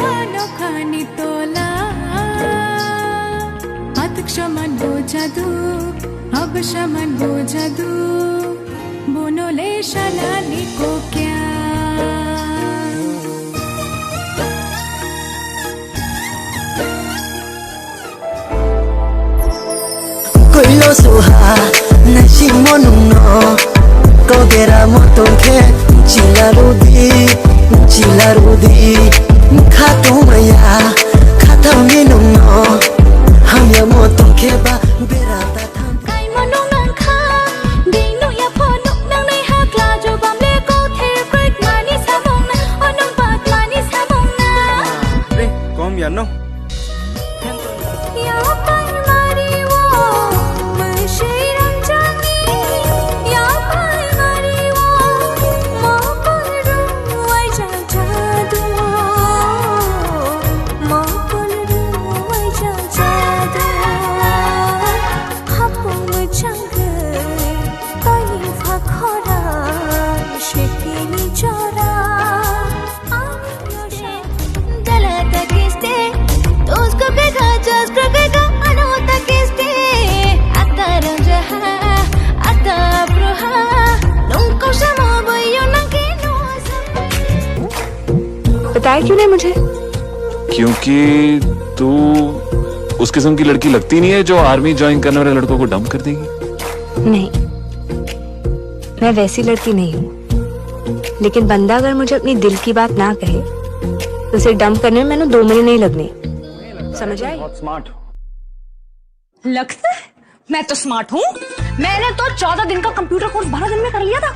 खानो खानी तोला अत क्षमन हो जादू अब शमन हो जादू बोनोले शलाली को क्या कोई लो सुहा नशी मोनुनो कोगेरा मोतोंखे चिला रुदी खातो मया खाता मिनुनो हम या मोतोंखे बा बेराता थाम kai monong nang kha ding no ya pho nok nang nei ha kla jo bam le ko the break mani sa bong na onong pat mani sa bong na Re, kom ya no. ya pai mari wo mashai rang jani ya pai mari wo mo paru ai ja jadu mo paru ai ja jadu hapung chang pai pha khora shekini chora gala takiste usko bega just bega anota kiste atara jaha atabruha nunko shamo boyo nake no बताया क्यों नहीं मुझे? क्योंकि तू उस किस्म की लड़की लगती नहीं है जो आर्मी ज्वाइन करने वाले लड़कों को डंप कर देगी। नहीं, मैं वैसी लड़की नहीं हूँ। लेकिन बंदा अगर मुझे अपनी दिल की बात ना कहे तो उसे डंप करने में मैंने 2 महीने नहीं लगने। समझ आई? लगता है मैं तो स्मार्ट हूँ। मैंने तो 14 दिन का कंप्यूटर कोर्स 12 दिन में कर लिया था।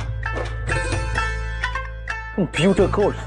Computer code.